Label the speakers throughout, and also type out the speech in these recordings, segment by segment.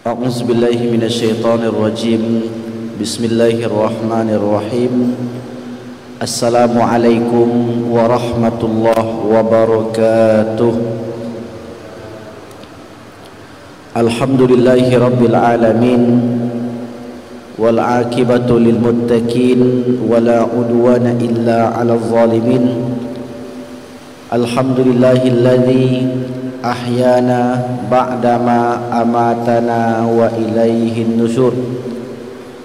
Speaker 1: A'udzu billahi minasyaitonir rajim. Bismillahirrahmanirrahim. Assalamualaikum warahmatullahi wabarakatuh. Alhamdulillahi rabbil alamin. Wal 'aqibatu lil muttaqin wala 'udwana illa 'alal zalimin. Alhamdulillahilladzi ahyana ba'dama amatana wa ilaihin nusyur.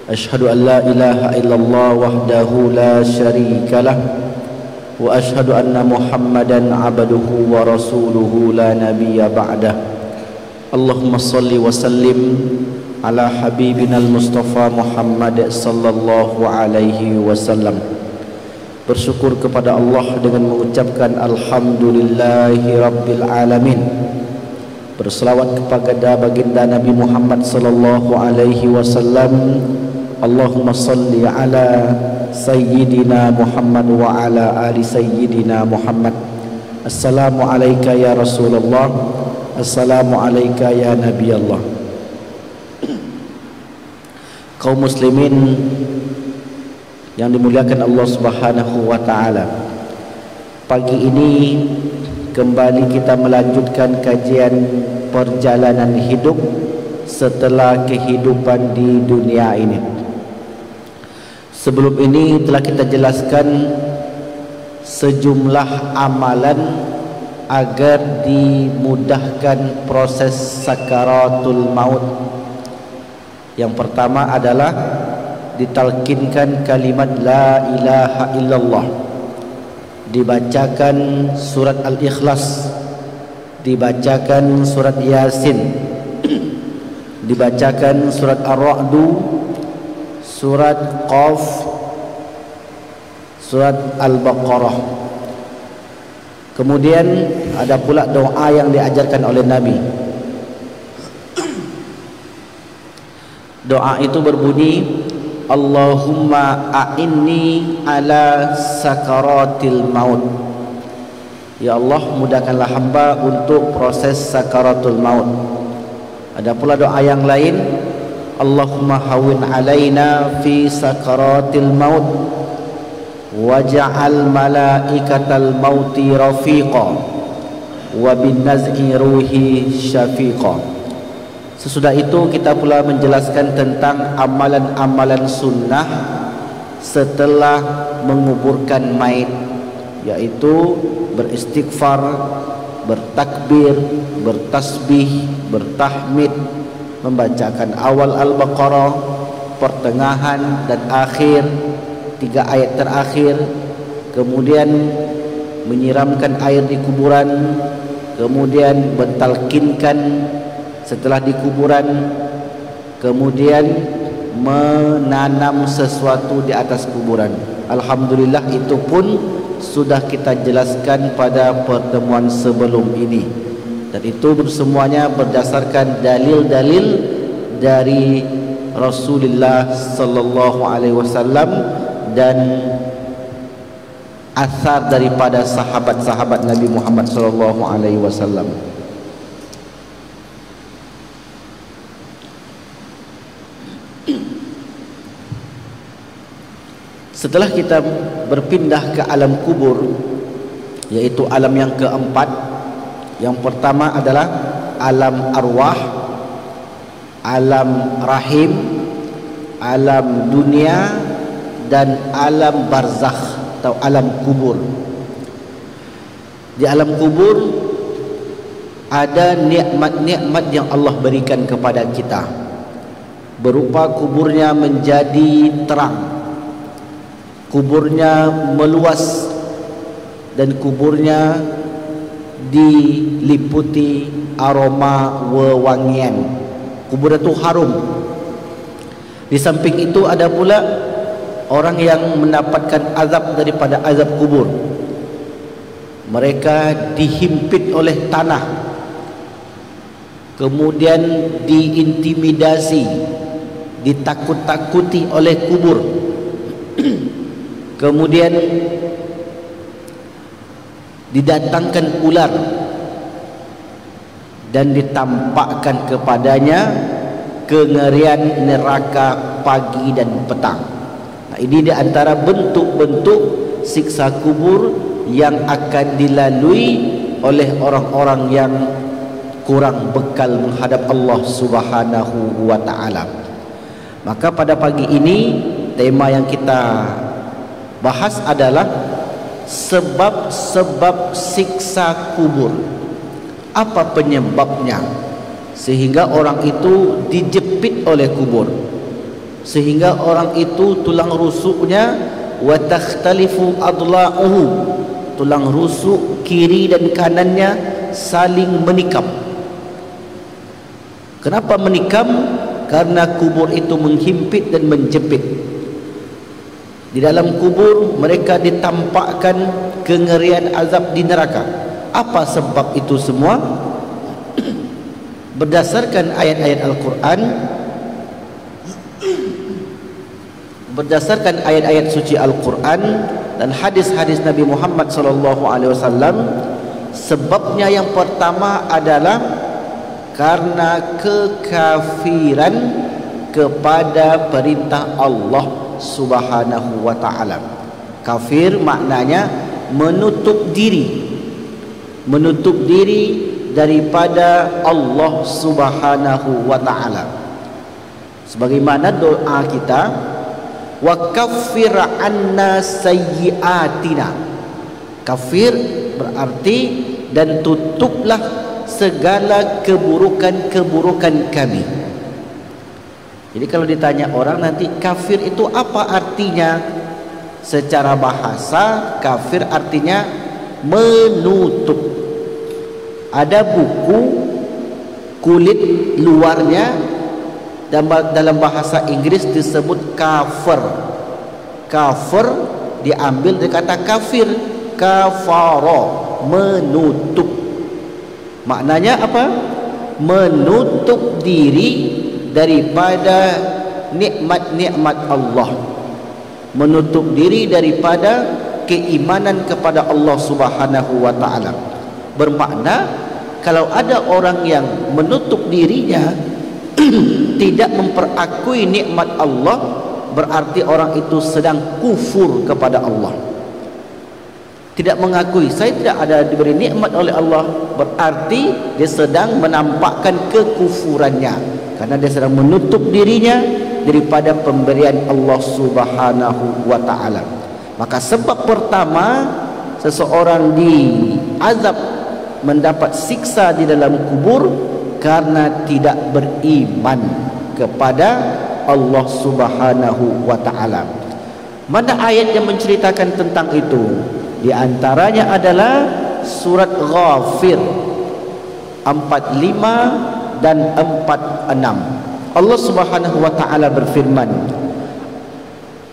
Speaker 1: Ashhadu an la ilaha illallah wahdahu la syarikalah wa ashhadu anna Muhammadan abduhu wa rasuluhu la nabiyya ba'dah. Allahumma salli wa sallim ala habibina al-Mustafa Muhammad sallallahu alaihi wasallam. Bersyukur kepada Allah dengan mengucapkan alhamdulillahi rabbil alamin. Berselawat kepada baginda Nabi Muhammad sallallahu alaihi wasallam. Allahumma salli ala sayyidina Muhammad wa ala ali sayyidina Muhammad. Assalamu alayka ya Rasulullah. Assalamu alayka ya Nabi Allah. Kaum muslimin yang dimuliakan Allah Subhanahu wa taala. Pagi ini kembali kita melanjutkan kajian perjalanan hidup setelah kehidupan di dunia ini. Sebelum ini telah kita jelaskan sejumlah amalan agar dimudahkan proses sakaratul maut. Yang pertama adalah ditalkinkan kalimat la ilaha illallah, dibacakan surat Al-Ikhlas, dibacakan surat Yasin, dibacakan surat Ar-Ra'du, surat Qaf, surat Al-Baqarah. Kemudian ada pula doa yang diajarkan oleh Nabi. Doa itu berbunyi, Allahumma a'inni ala sakaratil maut. Ya Allah, mudahkanlah hamba untuk proses sakaratul maut. Ada pula doa yang lain, Allahumma hawin alaina fi sakaratil maut waj'al malaikatal mauti rafiqa wa bin naz'i ruhi syafiqa. Sesudah itu kita pula menjelaskan tentang amalan-amalan sunnah setelah menguburkan mayit, yaitu beristighfar, bertakbir, bertasbih, bertahmid, membacakan awal Al-Baqarah, pertengahan dan akhir, 3 ayat terakhir, kemudian menyiramkan air di kuburan, kemudian mentalkinkan setelah di kuburan, kemudian menanam sesuatu di atas kuburan. Alhamdulillah, itu pun sudah kita jelaskan pada pertemuan sebelum ini, dan itu semuanya berdasarkan dalil-dalil dari Rasulullah sallallahu alaihi wasallam dan asar daripada sahabat-sahabat Nabi Muhammad sallallahu alaihi wasallam. Setelah kita berpindah ke alam kubur, yaitu alam yang keempat. Yang pertama adalah alam arwah, alam rahim, alam dunia, dan alam barzakh atau alam kubur. Di alam kubur ada nikmat-nikmat yang Allah berikan kepada kita, berupa kuburnya menjadi terang, kuburnya meluas, dan kuburnya diliputi aroma wewangian. Kubur itu harum. Di samping itu ada pula orang yang mendapatkan azab daripada azab kubur. Mereka dihimpit oleh tanah, kemudian diintimidasi, ditakut-takuti oleh kubur. Kemudian didatangkan ular dan ditampakkan kepadanya kengerian neraka pagi dan petang. Nah, ini di antara bentuk-bentuk siksa kubur yang akan dilalui oleh orang-orang yang kurang bekal menghadap Allah Subhanahu wa taala. Maka pada pagi ini tema yang kita bahas adalah sebab-sebab siksa kubur. Apa penyebabnya sehingga orang itu dijepit oleh kubur, sehingga orang itu tulang rusuknya wa takhtalifu adla'uhu, tulang rusuk kiri dan kanannya saling menikam. Kenapa menikam? Karena kubur itu menghimpit dan menjepit. Di dalam kubur mereka ditampakkan kengerian azab di neraka. Apa sebab itu semua? Berdasarkan ayat-ayat Al-Quran, berdasarkan ayat-ayat suci Al-Quran dan hadis-hadis Nabi Muhammad SAW, sebabnya yang pertama adalah karena kekafiran kepada perintah Allah Subhanahu wa taala. Kafir maknanya menutup diri, menutup diri daripada Allah Subhanahu wa taala. Sebagaimana doa kita, wa kaffir anna sayyiatina. Kafir berarti dan tutuplah segala keburukan-keburukan kami. Jadi kalau ditanya orang nanti kafir itu apa artinya? Secara bahasa kafir artinya menutup. Ada buku kulit luarnya dalam bahasa Inggris disebut cover. Cover diambil dari kata kafir, kafara, menutup. Maknanya apa? Menutup diri daripada nikmat-nikmat Allah, menutup diri daripada keimanan kepada Allah Subhanahu wa taala. Bermakna kalau ada orang yang menutup dirinya tidak memperakui nikmat Allah, berarti orang itu sedang kufur kepada Allah. Tidak mengakui saya tidak ada diberi nikmat oleh Allah, berarti dia sedang menampakkan kekufurannya, karena dia sedang menutup dirinya daripada pemberian Allah Subhanahu wa taala. Maka sebab pertama seseorang diazab, mendapat siksa di dalam kubur karena tidak beriman kepada Allah Subhanahu wa taala. Mana ayat yang menceritakan tentang itu? Di antaranya adalah surat Ghafir 45 dan 46. Allah Subhanahu wa taala berfirman,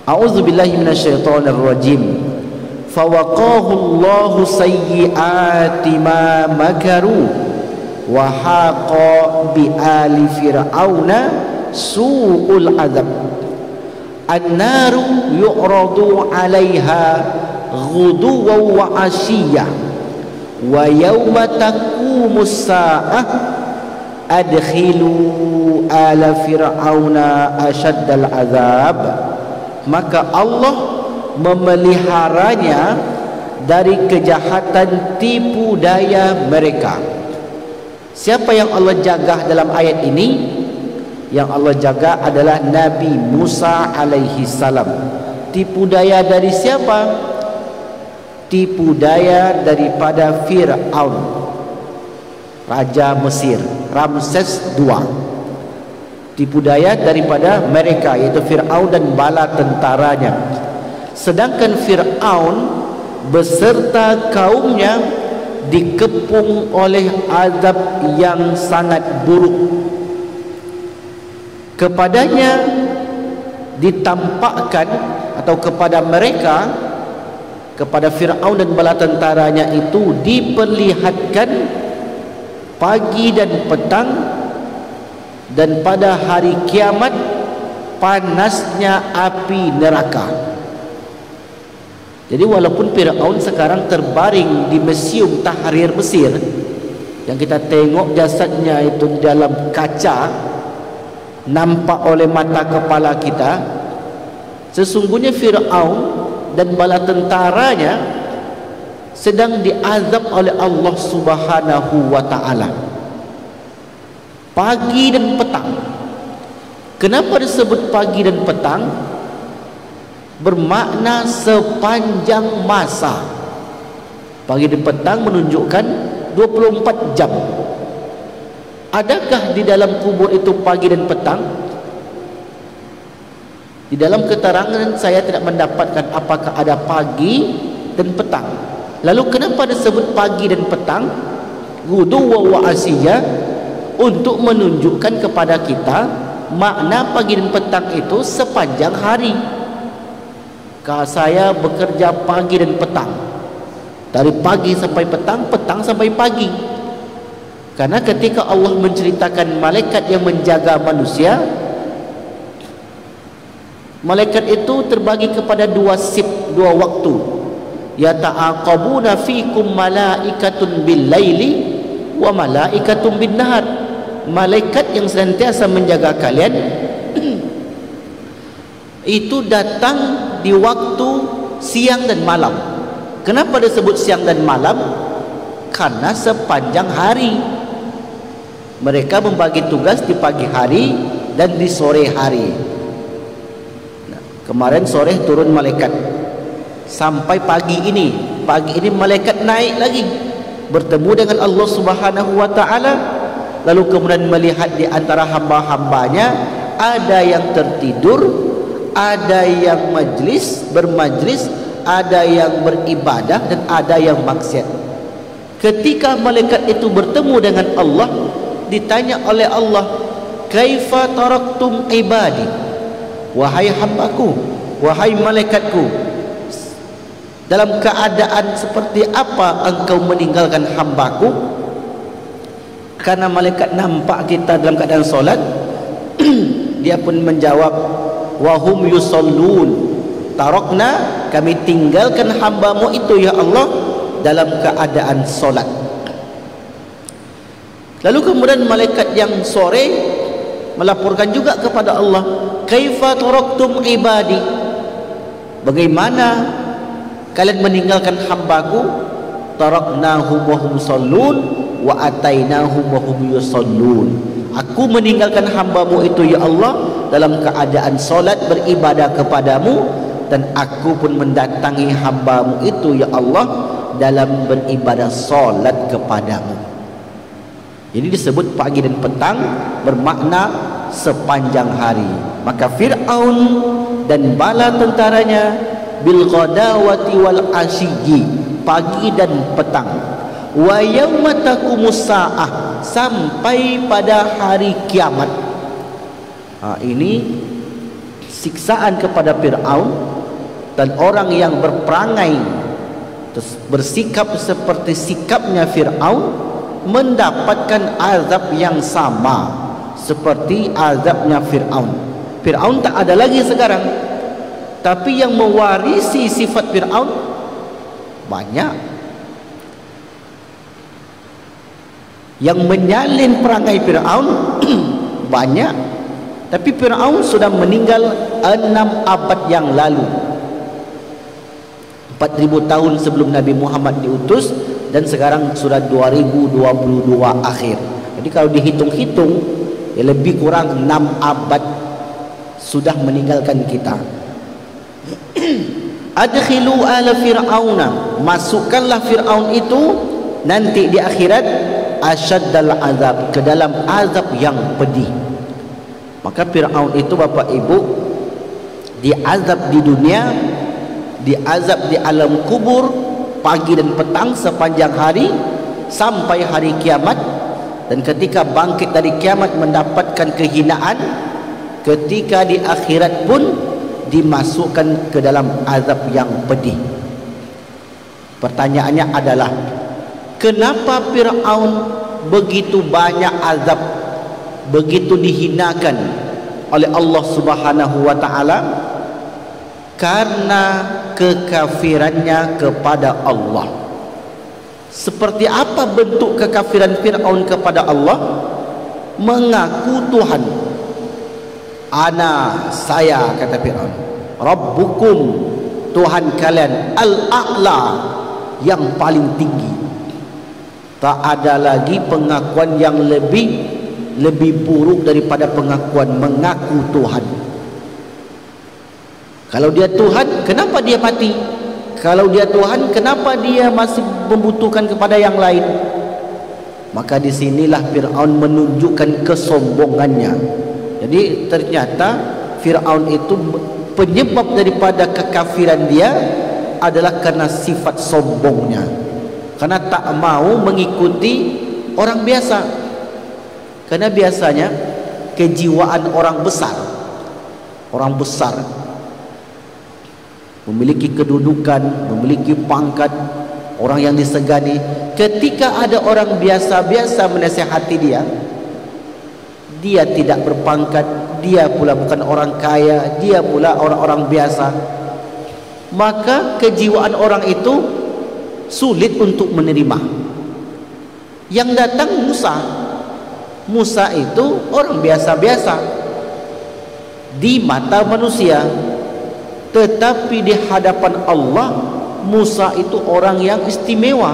Speaker 1: A'udzubillahi minasyaitonir rajim. Fawaqahu Allahu sayyi'ati ma makaru wa haqa bi ali fir'auna su'ul adzab. An-naru yu'radu 'alaiha ghuduwan wa asyiyah wa yawma taqumus sa'ah adkhilu ala fir'auna asyaddal azab. Maka Allah memeliharanya dari kejahatan tipu daya mereka. Siapa yang Allah jaga dalam ayat ini? Yang Allah jaga adalah Nabi Musa alaihi salam. Tipu daya dari siapa? Tipu daya daripada Fir'aun, raja Mesir, Ramses II. Tipu daya daripada mereka, yaitu Fir'aun dan bala tentaranya. Sedangkan Fir'aun beserta kaumnya dikepung oleh azab yang sangat buruk. Kepadanya ditampakkan, atau kepada mereka, kepada Fir'aun dan bala tentaranya itu diperlihatkan pagi dan petang, dan pada hari kiamat panasnya api neraka. Jadi walaupun Fir'aun sekarang terbaring di Museum Tahrir Mesir, yang kita tengok jasadnya itu di dalam kaca, nampak oleh mata kepala kita, sesungguhnya Fir'aun dan bala tentaranya sedang diazab oleh Allah Subhanahu wa ta'ala pagi dan petang. Kenapa disebut pagi dan petang? Bermakna sepanjang masa. Pagi dan petang menunjukkan 24 jam. Adakah di dalam kubur itu pagi dan petang? Di dalam keterangan saya tidak mendapatkan apakah ada pagi dan petang. Lalu kenapa disebut pagi dan petang? Guduwa wa asiyya, untuk menunjukkan kepada kita makna pagi dan petang itu sepanjang hari. Kalau saya bekerja pagi dan petang, dari pagi sampai petang, petang sampai pagi. Karena ketika Allah menceritakan malaikat yang menjaga manusia, malaikat itu terbagi kepada dua shift, dua waktu. Yata'aqabuna fikum malaikatun bil laili wa malaikatun bin nahar. Malaikat yang senantiasa menjaga kalian itu datang di waktu siang dan malam. Kenapa disebut siang dan malam? Karena sepanjang hari mereka membagi tugas di pagi hari dan di sore hari. Nah, kemarin sore turun malaikat sampai pagi ini. Pagi ini malaikat naik lagi bertemu dengan Allah Subhanahu wa ta'ala. Lalu kemudian melihat di antara hamba-hambanya ada yang tertidur, ada yang bermajlis, ada yang beribadah, dan ada yang maksiat. Ketika malaikat itu bertemu dengan Allah, ditanya oleh Allah, kaifa taraktum ibadi, wahai hambaku, wahai malaikatku, dalam keadaan seperti apa engkau meninggalkan hambaku? Karena malaikat nampak kita dalam keadaan solat, dia pun menjawab, wahum yusallun, tarakna, kami tinggalkan hambamu itu ya Allah dalam keadaan solat. Lalu kemudian malaikat yang sore melaporkan juga kepada Allah, kaifa taraktum ibadi, bagaimana kalian meninggalkan hambaku? Taraknahum wa hum shallun wa atainahum wa hum yusallun. Aku meninggalkan hambamu itu ya Allah dalam keadaan solat beribadah kepadamu, dan aku pun mendatangi hambamu itu ya Allah dalam beribadah solat kepadamu. Jadi disebut pagi dan petang bermakna sepanjang hari. Maka Fir'aun dan bala tentaranya bil ghadawati wal asyiyi, pagi dan petang, wa yauma taqumus saah, sampai pada hari kiamat. Ini siksaan kepada Fir'aun dan orang yang berperangai bersikap seperti sikapnya Fir'aun mendapatkan azab yang sama seperti azabnya Fir'aun. Fir'aun tak ada lagi sekarang, tapi yang mewarisi sifat Fir'aun banyak. Yang menyalin perangai Fir'aun banyak. Tapi Fir'aun sudah meninggal 6 abad yang lalu, 4000 tahun sebelum Nabi Muhammad diutus, dan sekarang sudah 2022 akhir. Jadi kalau dihitung-hitung ya lebih kurang 6 abad sudah meninggalkan kita. Adkhilu ala fir'auna, masukkanlah Fir'aun itu nanti di akhirat asyaddal azab, ke dalam azab yang pedih. Maka Fir'aun itu Bapak Ibu diazab di dunia, diazab di alam kubur pagi dan petang sepanjang hari sampai hari kiamat, dan ketika bangkit dari kiamat mendapatkan kehinaan, ketika di akhirat pun dimasukkan ke dalam azab yang pedih. Pertanyaannya adalah, kenapa Fir'aun begitu banyak azab, begitu dihinakan oleh Allah Subhanahu wa ta'ala? Karena kekafirannya kepada Allah. Seperti apa bentuk kekafiran Fir'aun kepada Allah? Mengaku Tuhan, Ana, saya, kata Fir'aun, Rabbukum, Tuhan kalian, Al-A'la, yang paling tinggi. Tak ada lagi pengakuan yang lebih buruk daripada pengakuan mengaku Tuhan. Kalau dia Tuhan, kenapa dia mati? Kalau dia Tuhan, kenapa dia masih membutuhkan kepada yang lain? Maka disinilah Fir'aun menunjukkan kesombongannya. Jadi ternyata Fir'aun itu penyebab daripada kekafiran dia adalah karena sifat sombongnya, karena tak mau mengikuti orang biasa. Karena biasanya kejiwaan orang besar memiliki kedudukan, memiliki pangkat, orang yang disegani. Ketika ada orang biasa-biasa menasihati dia tidak berpangkat, dia pula bukan orang kaya, dia pula orang-orang biasa, maka kejiwaan orang itu sulit untuk menerima. Yang datang Musa itu orang biasa-biasa di mata manusia, tetapi di hadapan Allah Musa itu orang yang istimewa,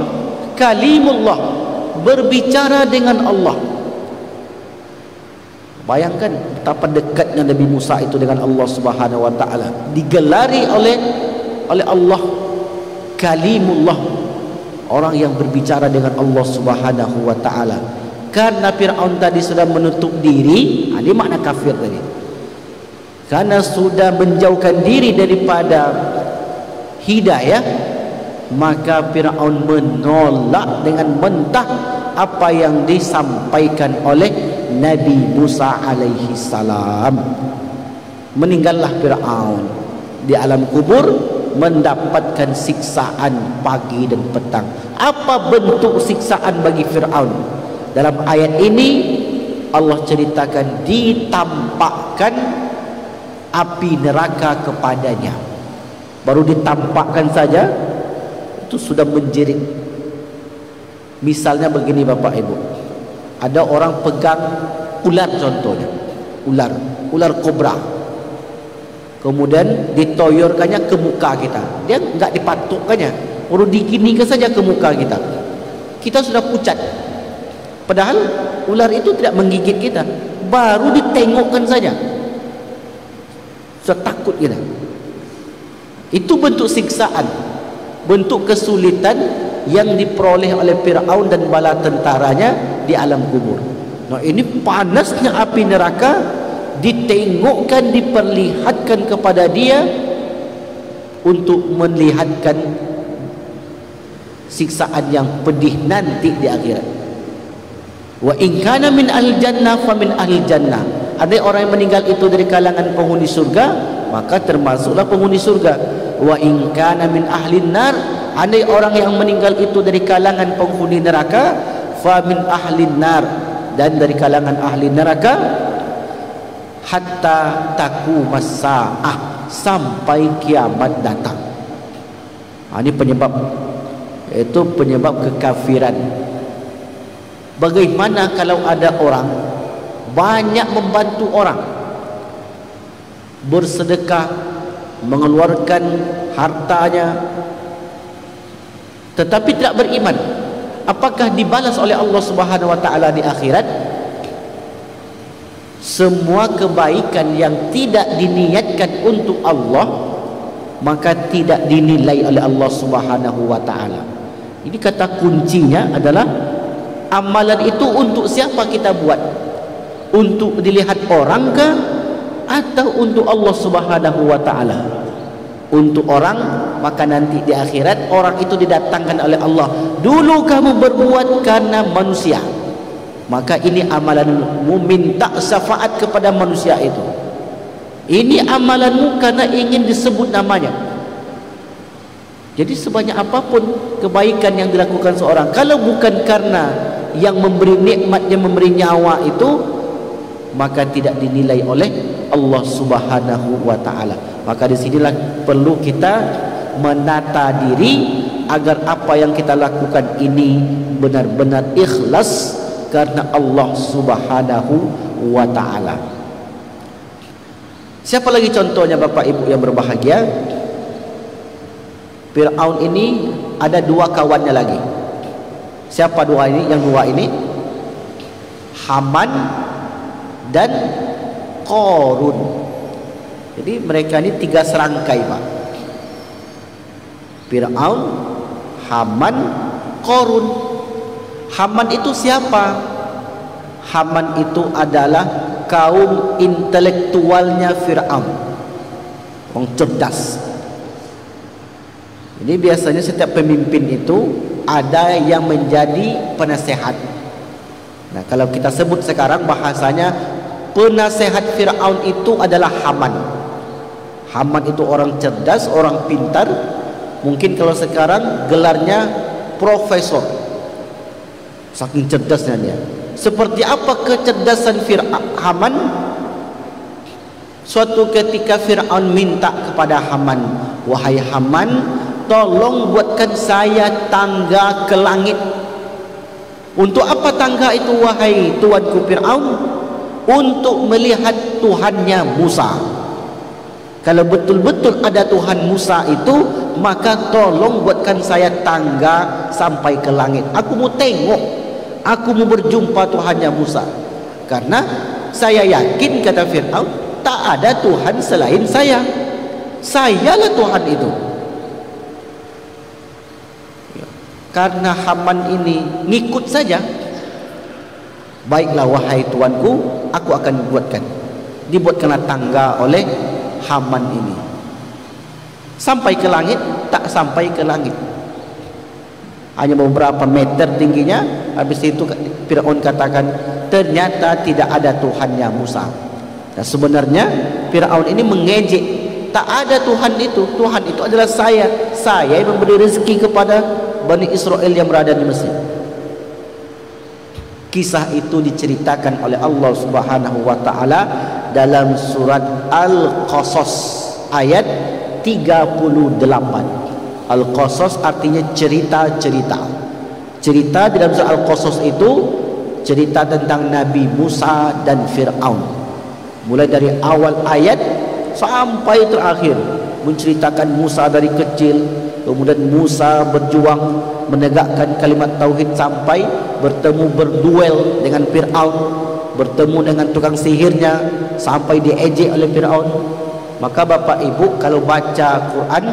Speaker 1: kalimullah, berbicara dengan Allah. Bayangkan betapa dekatnya Nabi Musa itu dengan Allah Subhanahu wa taala, digelari oleh Allah kalimullah, orang yang berbicara dengan Allah Subhanahu wa taala. Karena Fir'aun tadi sudah menutup diri, ini makna kafir tadi. Karena sudah menjauhkan diri daripada hidayah, maka Fir'aun menolak dengan mentah apa yang disampaikan oleh Nabi Musa alaihi salam. Meninggallah Fir'aun di alam kubur, mendapatkan siksaan pagi dan petang. Apa bentuk siksaan bagi Fir'aun? Dalam ayat ini Allah ceritakan ditampakkan api neraka kepadanya. Baru ditampakkan saja itu sudah menjerit. Misalnya begini Bapak Ibu, ada orang pegang ular, contohnya ular kobra, kemudian ditoyorkannya ke muka kita. Dia enggak dipatukkannya, baru diginikan saja ke muka kita. Kita sudah pucat, padahal ular itu tidak menggigit kita, baru ditengokkan saja sudah takut kita. Itu bentuk siksaan, bentuk kesulitan yang diperoleh oleh Fir'aun dan bala tentaranya di alam kubur. Nah, ini panasnya api neraka ditengokkan, diperlihatkan kepada dia untuk melihatkan siksaan yang pedih nanti di akhirat. Wa in kana min ahli jannah fa min ahli jannah. Ada orang yang meninggal itu dari kalangan penghuni surga, maka termasuklah penghuni surga. Wa in kana min ahli nar, andai orang yang meninggal itu dari kalangan penghuni neraka, fa min ahli nar, dan dari kalangan ahli neraka, hatta taqumas saah, sampai kiamat datang. Ini penyebab, itu penyebab kekafiran. Bagaimana kalau ada orang banyak membantu orang, bersedekah, mengeluarkan hartanya, tetapi tidak beriman? Apakah dibalas oleh Allah Subhanahu wa taala di akhirat? Semua kebaikan yang tidak diniatkan untuk Allah, maka tidak dinilai oleh Allah Subhanahu wa taala. Ini kata kuncinya adalah amalan itu untuk siapa kita buat? Untuk dilihat orang kah, atau untuk Allah Subhanahu wa taala? Untuk orang, maka nanti di akhirat orang itu didatangkan oleh Allah. Dulu kamu berbuat karena manusia, maka ini amalanmu, minta syafaat kepada manusia itu. Ini amalanmu karena ingin disebut namanya. Jadi sebanyak apapun kebaikan yang dilakukan seorang, kalau bukan karena yang memberi nikmat, yang memberi nyawa itu, maka tidak dinilai oleh Allah Subhanahu wa taala. Maka disinilah perlu kita menata diri agar apa yang kita lakukan ini benar-benar ikhlas karena Allah Subhanahu wa taala. Siapa lagi contohnya Bapak Ibu yang berbahagia? Fir'aun ini ada dua kawannya lagi. Siapa dua ini? Yang dua ini Haman dan Qarun. Jadi mereka ini tiga serangkai, Pak. Fir'aun, Haman, Qarun. Haman itu siapa? Haman itu adalah kaum intelektualnya Fir'aun, orang cerdas. Jadi biasanya setiap pemimpin itu ada yang menjadi penasehat. Nah, kalau kita sebut sekarang bahasanya, penasehat Fir'aun itu adalah Haman. Haman itu orang cerdas, orang pintar. Mungkin kalau sekarang gelarnya profesor, saking cerdasnya dia. Seperti apa kecerdasan Haman? Suatu ketika Fir'aun minta kepada Haman, wahai Haman, tolong buatkan saya tangga ke langit. Untuk apa tangga itu wahai tuanku Fir'aun? Untuk melihat Tuhannya Musa. Kalau betul-betul ada Tuhan Musa itu, maka tolong buatkan saya tangga sampai ke langit. Aku mau tengok, aku mau berjumpa Tuhannya Musa. Karena saya yakin, kata Fir'aun, tak ada Tuhan selain saya. Sayalah Tuhan itu. Karena Haman ini ngikut saja. Baiklah wahai tuanku, aku akan buatkan. Dibuatkanlah tangga oleh Haman ini. Sampai ke langit? Tak sampai ke langit. Hanya beberapa meter tingginya. Habis itu Fir'aun katakan, ternyata tidak ada Tuhannya Musa. Dan sebenarnya Fir'aun ini mengejek, tak ada Tuhan itu. Tuhan itu adalah saya. Saya yang memberi rezeki kepada Bani Israel yang berada di Mesir. Kisah itu diceritakan oleh Allah Subhanahu wa taala dalam surat Al-Qasas ayat 38. Al-Qasas artinya cerita-cerita. Cerita di dalam surat Al-Qasas itu cerita tentang Nabi Musa dan Fir'aun. Mulai dari awal ayat sampai terakhir menceritakan Musa dari kecil, kemudian Musa berjuang menegakkan kalimat tauhid sampai bertemu berduel dengan Fir'aun, bertemu dengan tukang sihirnya sampai diejek oleh Fir'aun. Maka Bapak Ibu kalau baca Quran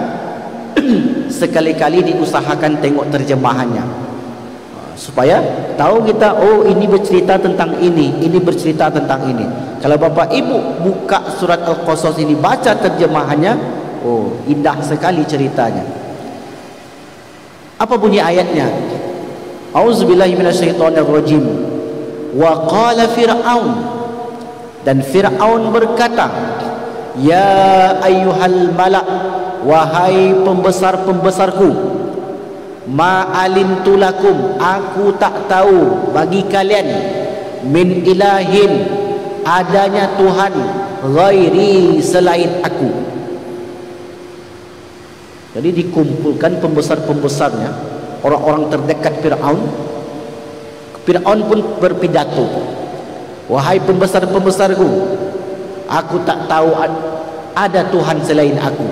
Speaker 1: sekali-kali diusahakan tengok terjemahannya, supaya tahu kita, oh ini bercerita tentang ini bercerita tentang ini. Kalau Bapak Ibu buka surat Al-Qasas ini, baca terjemahannya, oh indah sekali ceritanya. Apa bunyi ayatnya? Auzubillahi minasyaitonirrajim. Wa qala Fir'aun, dan Fir'aun berkata, ya ayyuhal malak, wahai pembesar-pembesarku, ma alimtu lakum, aku tak tahu bagi kalian, min ilahin, adanya Tuhan ghairi, selain aku. Jadi dikumpulkan pembesar-pembesarnya, orang-orang terdekat Fir'aun. Fir'aun pun berpidato, wahai pembesar-pembesarku, aku tak tahu ada Tuhan selain aku.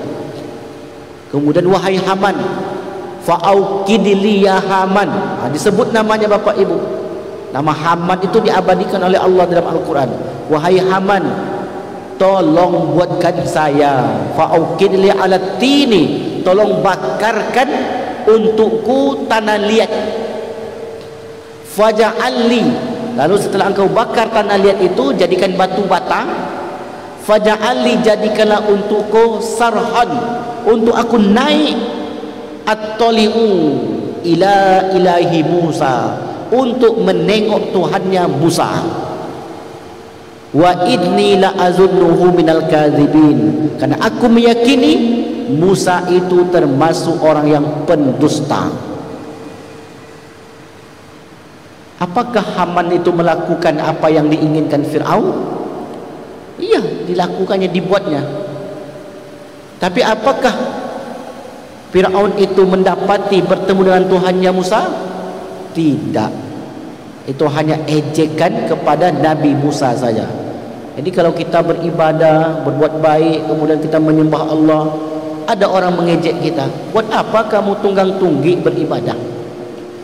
Speaker 1: Kemudian wahai Haman, fa'aukidli ya Haman. Disebut namanya Bapak Ibu. Nama Haman itu diabadikan oleh Allah dalam Al-Quran. Wahai Haman, tolong buatkan saya, fa'aukidli ala tini, tolong bakarkan untukku tanah liat. Faja'alli, lalu setelah engkau bakar tanah liat itu, jadikan batu bata. Faja'alli, jadikanlah untukku sarhan, untuk aku naik, at-tali'u ila ilahi Musa, untuk menengok Tuhannya Musa. Wa idni la azunnuhu minal kadzibin, karena aku meyakini Musa itu termasuk orang yang pendusta. Apakah Haman itu melakukan apa yang diinginkan Fir'aun? Iya, dilakukannya, dibuatnya. Tapi apakah Fir'aun itu mendapati bertemu dengan Tuhannya Musa? Tidak. Itu hanya ejekan kepada Nabi Musa saja. Jadi kalau kita beribadah, berbuat baik, kemudian kita menyembah Allah, ada orang mengejek kita, buat apa kamu tunggang tunggik beribadah?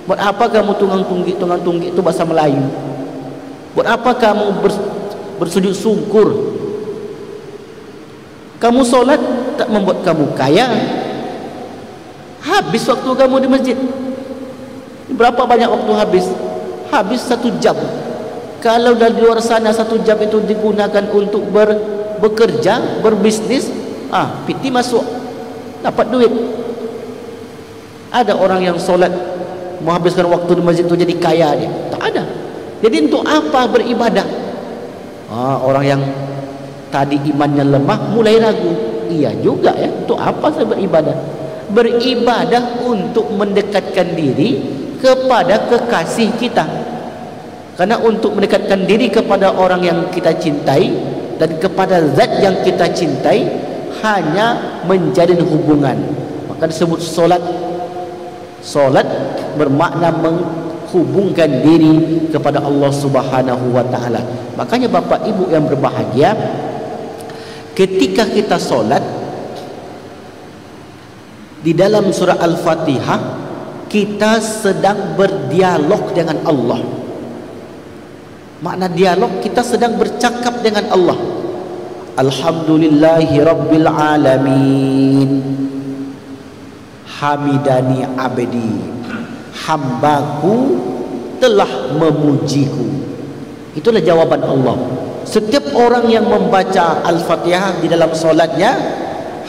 Speaker 1: Buat apa kamu tunggang tunggik itu bahasa Melayu? Buat apa kamu bersujud syukur? Kamu solat tak membuat kamu kaya. Habis waktu kamu di masjid. Berapa banyak waktu habis? Habis 1 jam. Kalau dari luar sana 1 jam itu digunakan untuk bekerja, berbisnis, piti masuk, dapat duit. Ada orang yang solat menghabiskan waktu di masjid itu jadi kaya dia? Tak ada. Jadi untuk apa beribadah? Orang yang tadi imannya lemah mulai ragu. Iya juga ya, untuk apa saya beribadah? Beribadah untuk mendekatkan diri kepada kekasih kita. Karena untuk mendekatkan diri kepada orang yang kita cintai dan kepada zat yang kita cintai hanya menjalin hubungan. Maka disebut solat. Solat bermakna menghubungkan diri kepada Allah Subhanahu wa taala. Makanya Bapak Ibu yang berbahagia, ketika kita solat di dalam surah Al-Fatihah, kita sedang berdialog dengan Allah. Makna dialog, kita sedang bercakap dengan Allah. Alhamdulillahi Rabbil Alamin, hamidani abdi, hambaku telah memujiku. Itulah jawaban Allah. Setiap orang yang membaca Al-Fatihah di dalam solatnya,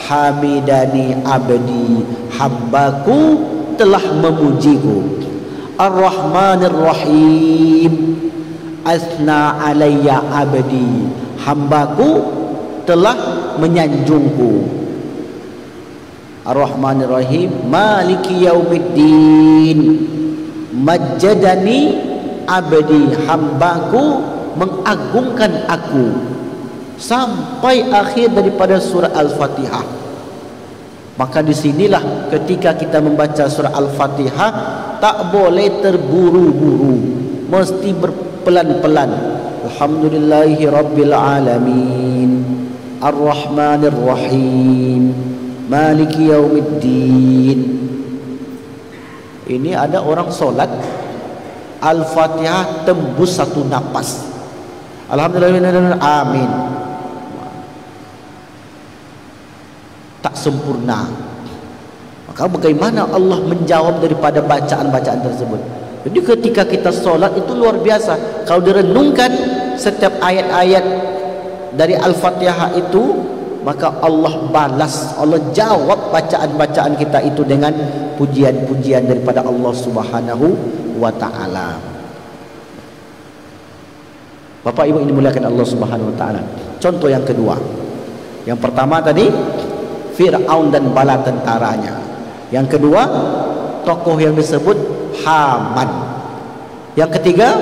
Speaker 1: hamidani abdi, hambaku telah memujiku. Ar-Rahmanir Rahim, asna alayya abdi, hambaku telah menyanjungku. Ar-Rahmanir Rahim, maliki yaumiddin, majjadani abdi, hambaku mengagungkan aku. Sampai akhir daripada surah Al-Fatihah. Maka disinilah ketika kita membaca surah Al-Fatihah, tak boleh terburu-buru, mesti berpelan-pelan. Alhamdulillahi Rabbil Alamin, Ar-Rahmanir Rahim, Maliki Yaumiddin. Ini ada orang solat Al-Fatihah tembus 1 napas. Alhamdulillah, amin. Tak sempurna. Maka bagaimana Allah menjawab daripada bacaan-bacaan tersebut? Jadi ketika kita solat itu luar biasa. Kalau direnungkan setiap ayat-ayat dari Al-Fatihah itu, maka Allah balas, Allah jawab bacaan-bacaan kita itu dengan pujian-pujian daripada Allah Subhanahu wa ta'ala. Bapak Ibu ini dimuliakan Allah Subhanahu wa ta'ala. Contoh yang kedua. Yang pertama tadi Fir'aun dan bala tentaranya. Yang kedua, tokoh yang disebut Haman. Yang ketiga,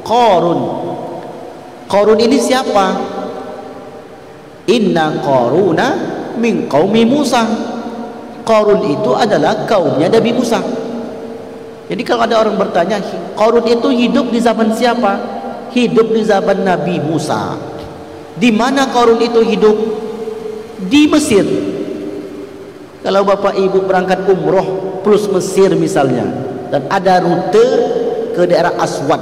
Speaker 1: Qarun. Qarun ini siapa? Inna Qaruna min qaumi Musa. Qarun itu adalah kaumnya Nabi Musa. Jadi kalau ada orang bertanya, Qarun itu hidup di zaman siapa? Hidup di zaman Nabi Musa. Di mana Qarun itu hidup? Di Mesir. Kalau Bapak Ibu berangkat umroh plus Mesir misalnya, dan ada rute ke daerah Aswan,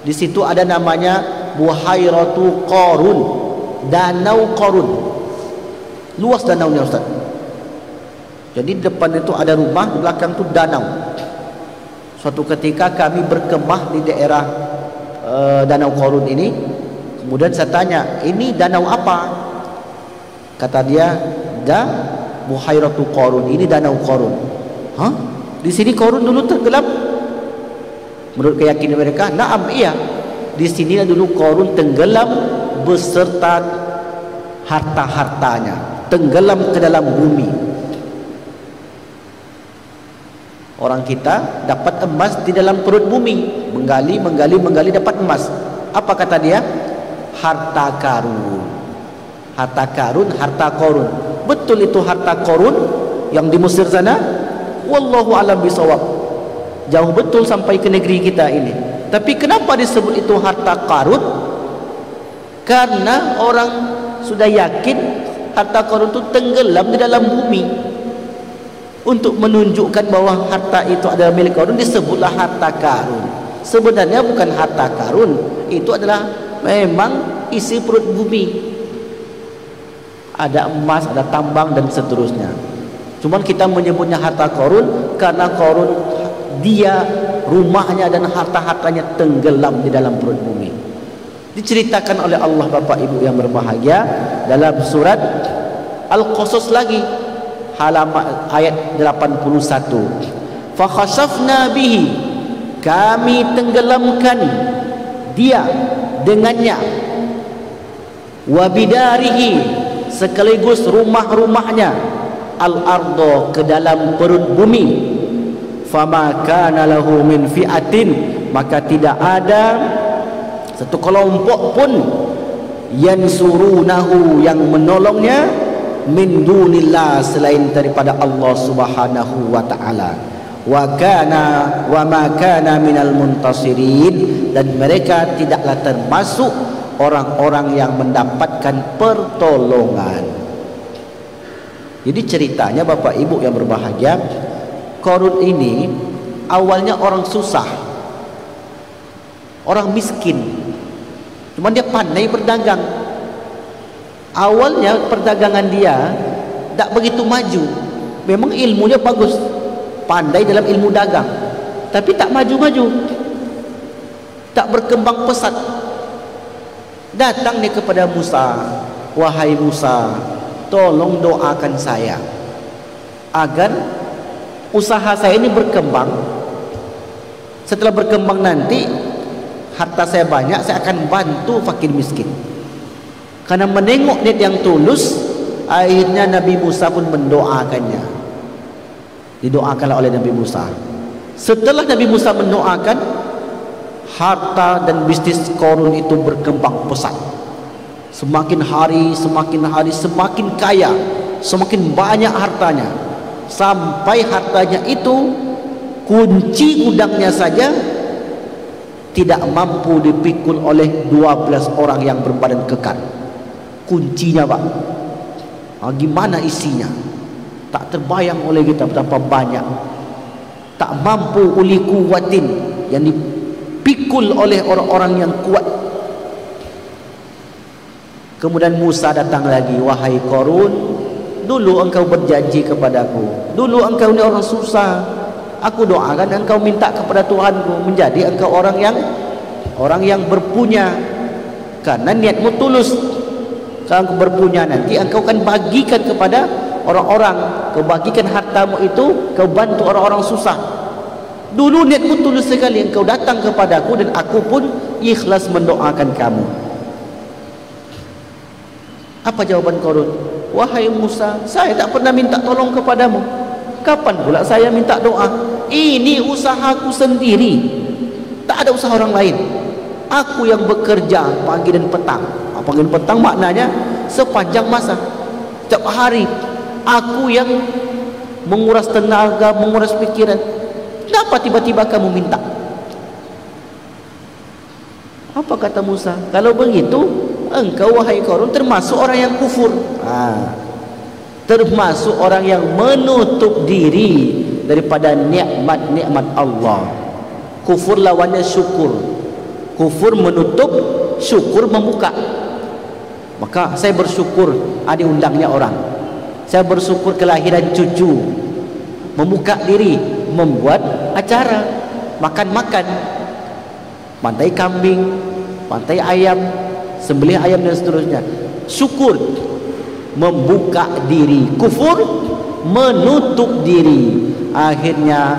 Speaker 1: di situ ada namanya Buhairatu Qarun, Danau Qarun. Luas danaunya Ustaz. Jadi depan itu ada rumah, di belakang itu danau. Suatu ketika kami berkemah di daerah Danau Qarun ini. Kemudian saya tanya, ini danau apa? Kata dia, Buhairatu Qarun, ini Danau Qarun. Hah? Di sini Qarun dulu tenggelam? Menurut keyakinan mereka, naam, iya. Di sini dulu Qarun tenggelam beserta harta-hartanya, tenggelam ke dalam bumi. Orang kita dapat emas di dalam perut bumi, menggali dapat emas. Apa kata dia? Harta karun. Harta karun, harta Qarun. Betul itu harta Qarun yang di Mesir sana? Wallahu a'lam bishawab. Jauh betul sampai ke negeri kita ini. Tapi kenapa disebut itu harta Qarun? Karena orang sudah yakin harta Qarun itu tenggelam di dalam bumi. Untuk menunjukkan bahwa harta itu adalah milik Qarun, disebutlah harta karun. Sebenarnya bukan harta karun, itu adalah memang isi perut bumi. Ada emas, ada tambang dan seterusnya. Cuman kita menyebutnya harta Qarun karena Qarun dia, rumahnya dan harta-hartanya tenggelam di dalam perut bumi. Diceritakan oleh Allah Bapak Ibu yang berbahagia dalam surat Al-Qasas lagi, halaman ayat 81. Fa khasafna bihi, kami tenggelamkan dia dengannya, wa bidarihi, sekaligus rumah-rumahnya, al-ardo, ke dalam perut bumi. Fama kana lahu min fi'atin, maka tidak ada satu kelompok pun yansurunahu, yang menolongnya, min dunillah, selain daripada Allah Subhanahu wa taala. Wa ma kana minal muntasirin, dan mereka tidaklah termasuk orang-orang yang mendapatkan pertolongan. Jadi ceritanya Bapak Ibu yang berbahagia, Qarun ini awalnya orang susah, orang miskin, cuman dia pandai berdagang. Awalnya perdagangan dia tak begitu maju, memang ilmunya bagus, pandai dalam ilmu dagang, tapi tak maju-maju, tak berkembang pesat. Datang dia kepada Musa, wahai Musa, tolong doakan saya agar usaha saya ini berkembang. Setelah berkembang nanti harta saya banyak, saya akan bantu fakir miskin. Karena menengok niat yang tulus, akhirnya Nabi Musa pun mendoakannya. Didoakanlah oleh Nabi Musa. Setelah Nabi Musa mendoakan, harta dan bisnis Qarun itu berkembang pesat. Semakin hari semakin kaya, semakin banyak hartanya, sampai hartanya itu kunci gudangnya saja tidak mampu dipikul oleh 12 orang yang berbadan kekar. Kuncinya Pak, gimana isinya, tak terbayang oleh kita betapa banyak. Tak mampu uli kuwatin, yang dipikul oleh orang-orang yang kuat. Kemudian Musa datang lagi, wahai Qarun, dulu engkau berjanji kepadaku, dulu engkau ini orang susah, aku doakan engkau minta kepada Tuhanku menjadi engkau orang yang berpunya, karena niatmu tulus. Kalau engkau berpunya nanti engkau akan bagikan kepada orang-orang, kau bagikan hartamu itu, kau bantu orang-orang susah. Dulu niatmu tulus sekali, engkau datang kepadaku dan aku pun ikhlas mendoakan kamu. Apa jawaban Qarun? Wahai Musa, saya tak pernah minta tolong kepadamu. Kapan pula saya minta doa? Ini usahaku sendiri, tak ada usaha orang lain. Aku yang bekerja pagi dan petang. Pagi dan petang maknanya sepanjang masa, setiap hari. Aku yang menguras tenaga, menguras pikiran. Kenapa tiba-tiba kamu minta? Apa kata Musa? Kalau begitu, engkau wahai Qarun termasuk orang yang kufur, termasuk orang yang menutup diri daripada nikmat-nikmat Allah. Kufur lawannya syukur. Kufur menutup, syukur membuka. Maka saya bersyukur diundangnya orang, saya bersyukur kelahiran cucu, membuka diri, membuat acara, makan-makan, pantai kambing, pantai ayam, sembelih ayam dan seterusnya. Syukur membuka diri, kufur menutup diri. Akhirnya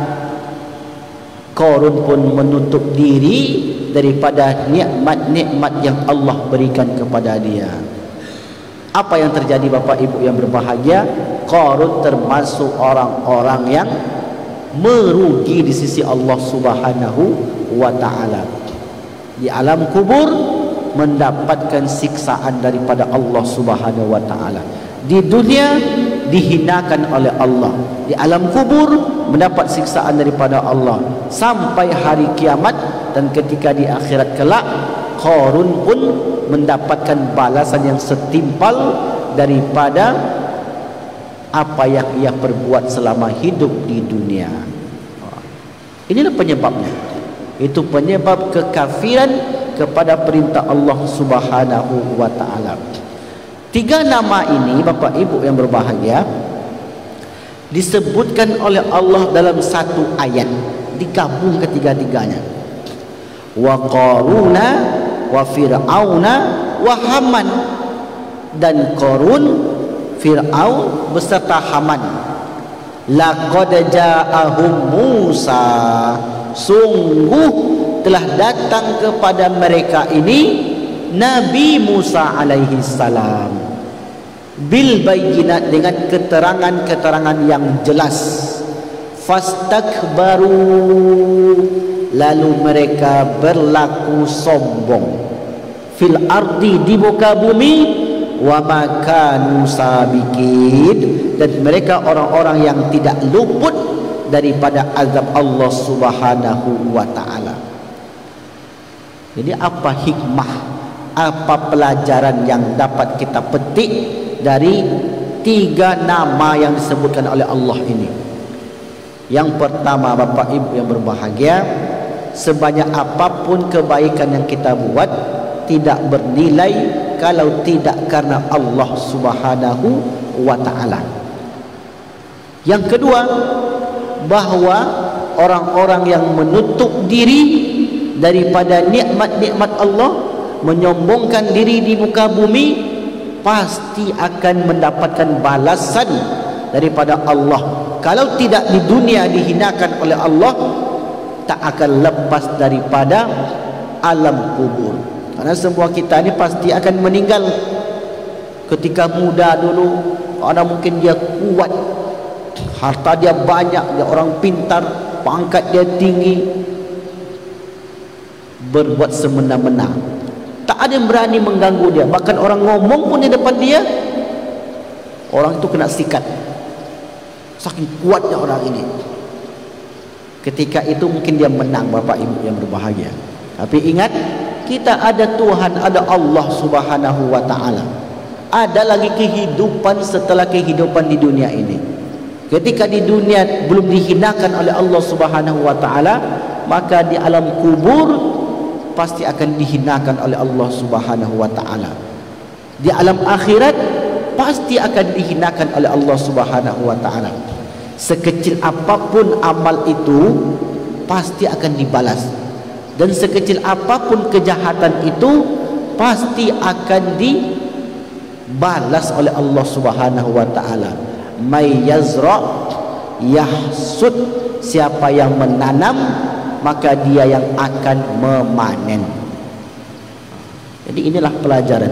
Speaker 1: Qarun pun menutup diri daripada nikmat-nikmat yang Allah berikan kepada dia. Apa yang terjadi Bapak Ibu yang berbahagia? Qarun termasuk orang-orang yang merugi di sisi Allah Subhanahu wa taala. Di alam kubur mendapatkan siksaan daripada Allah Subhanahu wa taala. Di dunia dihinakan oleh Allah, di alam kubur mendapat siksaan daripada Allah sampai hari kiamat. Dan ketika di akhirat kelak, Qarun pun mendapatkan balasan yang setimpal daripada apa yang ia perbuat selama hidup di dunia. Inilah penyebabnya. Itu penyebab kekafiran kepada perintah Allah Subhanahu wa taala. 3 nama ini, Bapak Ibu yang berbahagia, disebutkan oleh Allah dalam satu ayat, digabung ketiga-tiganya. Wa Qaruna wa Fir'auna wa Haman. Dan Qarun, Fir'aun beserta Haman. Laqad ja'ahum Musa, sungguh telah datang kepada mereka ini Nabi Musa alaihi salam bil bayyinat, dengan keterangan-keterangan yang jelas. Fastakbaru, lalu mereka berlaku sombong. Fil ardi, di muka bumi. Wa ma kanu sabiqin, dan mereka orang-orang yang tidak luput daripada azab Allah Subhanahu wa taala. Jadi apa hikmah, apa pelajaran yang dapat kita petik dari 3 nama yang disebutkan oleh Allah ini? Yang pertama, Bapak Ibu yang berbahagia, sebanyak apapun kebaikan yang kita buat tidak bernilai kalau tidak karena Allah Subhanahu wa taala. Yang kedua, bahwa orang-orang yang menutup diri daripada nikmat-nikmat Allah, menyombongkan diri di muka bumi, pasti akan mendapatkan balasan daripada Allah. Kalau tidak di dunia dihinakan oleh Allah, tak akan lepas daripada alam kubur. Karena semua kita ni pasti akan meninggal. Ketika muda dulu, ada mungkin dia kuat, harta dia banyak, dia orang pintar, pangkat dia tinggi, berbuat semena-mena, tak ada yang berani mengganggu dia. Bahkan orang ngomong pun di depan dia, orang itu kena sikat, saking kuatnya orang ini. Ketika itu mungkin dia menang, Bapak Ibu yang berbahagia. Tapi ingat, kita ada Tuhan, ada Allah Subhanahu wa taala. Ada lagi kehidupan setelah kehidupan di dunia ini. Ketika di dunia belum dihinakan oleh Allah Subhanahu wa taala, maka di alam kubur pasti akan dihinakan oleh Allah Subhanahu wa taala. Di alam akhirat pasti akan dihinakan oleh Allah Subhanahu wa taala. Sekecil apapun amal itu pasti akan dibalas. Dan sekecil apapun kejahatan itu pasti akan dibalas oleh Allah Subhanahu wa taala. May yazra yahsud, siapa yang menanam maka dia yang akan memanen. Jadi inilah pelajaran.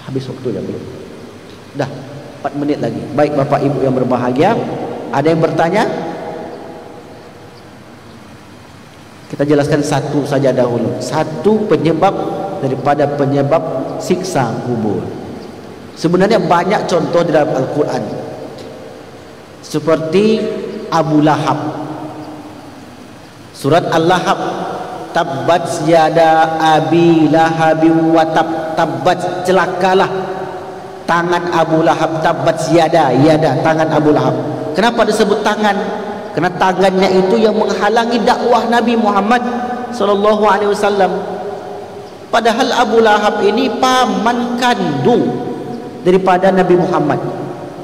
Speaker 1: Habis waktu ya belum? Dah 4 menit lagi. Baik Bapak Ibu yang berbahagia, ada yang bertanya? Kita jelaskan satu saja dahulu. Satu penyebab daripada penyebab siksa kubur. Sebenarnya banyak contoh di dalam Al-Quran. Seperti Abu Lahab. Surat Al-Lahab. Tabbat yada abi lahabin wa tab. Tabbat, celakalah tangan Abu Lahab. Tabbat yada, tangan Abu Lahab. Kenapa disebut tangan? Kerana tangannya itu yang menghalangi dakwah Nabi Muhammad sallallahu alaihi wasallam. Padahal Abu Lahab ini paman kandung daripada Nabi Muhammad.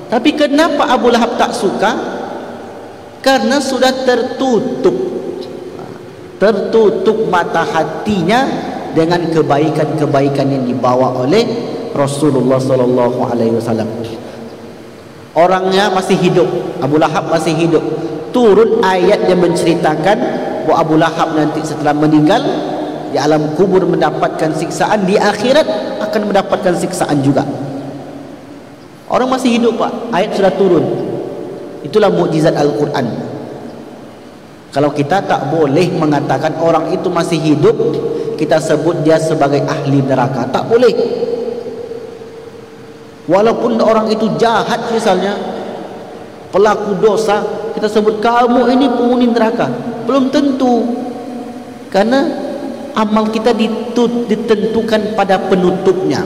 Speaker 1: Tapi kenapa Abu Lahab tak suka? Karena sudah tertutup mata hatinya dengan kebaikan-kebaikan yang dibawa oleh Rasulullah sallallahu alaihi wasallam. Orangnya masih hidup, Abu Lahab masih hidup. Turun ayat yang menceritakan bahawa Abu Lahab nanti setelah meninggal di alam kubur mendapatkan siksaan, di akhirat akan mendapatkan siksaan juga. Orang masih hidup Pak, ayat sudah turun. Itulah mukjizat Al-Quran. Kalau kita tak boleh mengatakan orang itu masih hidup, kita sebut dia sebagai ahli neraka, tak boleh. Walaupun orang itu jahat misalnya, pelaku dosa, kita sebut kamu ini penghuni neraka, belum tentu. Karena amal kita ditentukan pada penutupnya.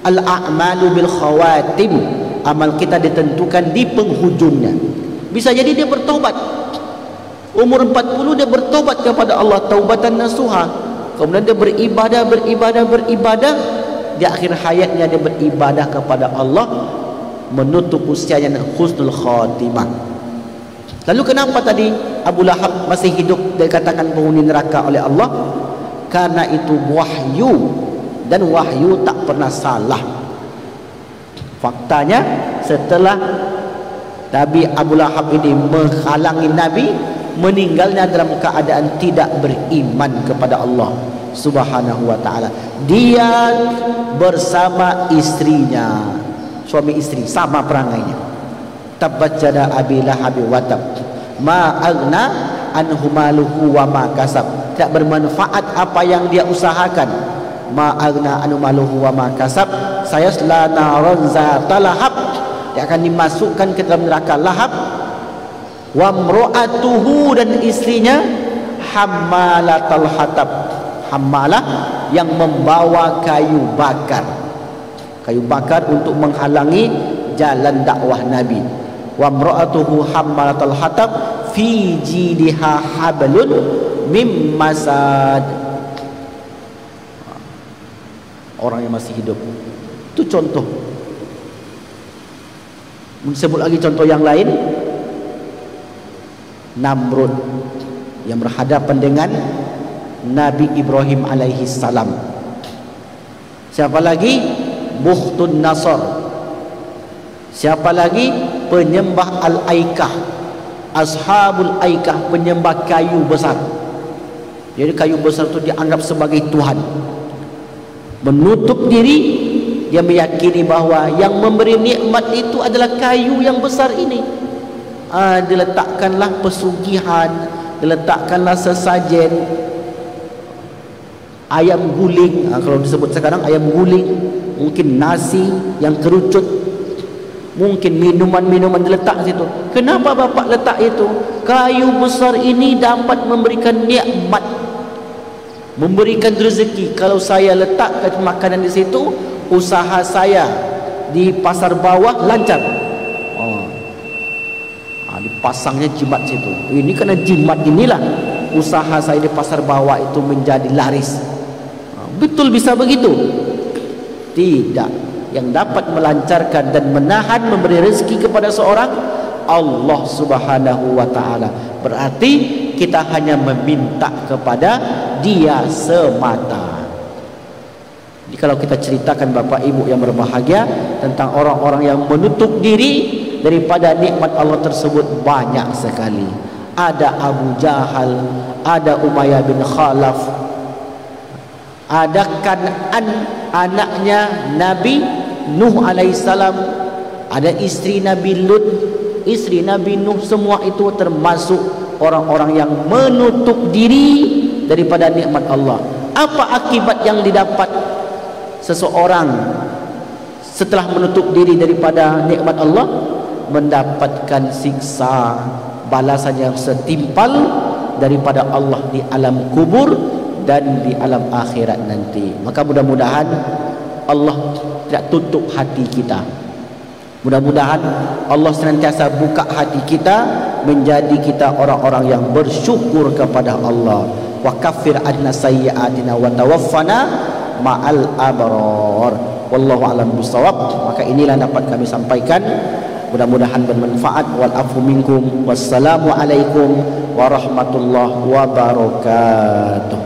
Speaker 1: Al-a'malu bil khawatim, amal kita ditentukan di penghujungnya. Bisa jadi dia bertobat, umur 40 dia bertobat kepada Allah, taubatan nasuha. Kemudian dia beribadah, di akhir hayatnya dia beribadah kepada Allah, menutup usianya husnul khatimah. Lalu kenapa tadi Abu Lahab masih hidup dan dikatakan penghuni neraka oleh Allah? Karena itu wahyu, dan wahyu tak pernah salah. Faktanya setelah Nabi Abu Lahab ini menghalangi Nabi, meninggalnya dalam keadaan tidak beriman kepada Allah Subhanahu wa ta'ala. Dia bersama istrinya, suami istri, sama perangainya. Tabbat jada Abi Lahab wa tab, ma aghna anhu maluhu wa ma kasab. Tidak bermanfaat apa yang dia usahakan. Ma aghna anhu maluhu wa ma kasab, sayasla naran zata lahab, dia akan dimasukkan ke dalam neraka lahab. Wa mra'atuhu, dan istrinya hammalatal hatab, hammalah yang membawa kayu bakar untuk menghalangi jalan dakwah Nabi. Wa mra'atuhu hammalatal hatab fi jidha hablun mim masad. Orang yang masih hidup itu contoh. Sebut lagi contoh yang lain, Namrud yang berhadapan dengan Nabi Ibrahim alaihi salam. Siapa lagi? Bukhtun Nasr. Siapa lagi? Penyembah Al-Aikah, Ashabul Aikah, penyembah kayu besar. Jadi kayu besar itu dianggap sebagai Tuhan. Menutup diri, dia meyakini bahwa yang memberi nikmat itu adalah kayu yang besar ini. Diletakkanlah pesugihan, diletakkanlah sesajen, ayam guling, kalau disebut sekarang ayam guling, mungkin nasi yang kerucut, mungkin minuman-minuman diletak situ. Kenapa Bapak letak itu? Kayu besar ini dapat memberikan nikmat, memberikan rezeki. Kalau saya letakkan makanan di situ, usaha saya di pasar bawah lancar. Dipasangnya jimat situ. Ini karena jimat inilah usaha saya di pasar bawah itu menjadi laris. Betul bisa begitu? Tidak. Yang dapat melancarkan dan menahan, memberi rezeki kepada seorang, Allah Subhanahu wa ta'ala. Berarti kita hanya meminta kepada Dia semata. Jadi kalau kita ceritakan Bapak Ibu yang berbahagia tentang orang-orang yang menutup diri daripada nikmat Allah tersebut, banyak sekali. Ada Abu Jahal, ada Umayyah bin Khalaf, ada Kan'an anaknya Nabi Nuh alaihissalam, ada istri Nabi Lut, istri Nabi Nuh. Semua itu termasuk orang-orang yang menutup diri daripada nikmat Allah. Apa akibat yang didapat seseorang setelah menutup diri daripada nikmat Allah? Mendapatkan siksa, balasan yang setimpal daripada Allah di alam kubur dan di alam akhirat nanti. Maka mudah-mudahan Allah tidak tutup hati kita. Mudah-mudahan Allah senantiasa buka hati kita, menjadi kita orang-orang yang bersyukur kepada Allah. Wa kaffir anna sayyi'atina wa tawaffana ma'al abrar. Wallahu a'lam bishawab. Maka inilah dapat kami sampaikan. Mudah-mudahan bermanfaat. Wal afu minkum. Wassalamu alaikum warahmatullahi wabarakatuh.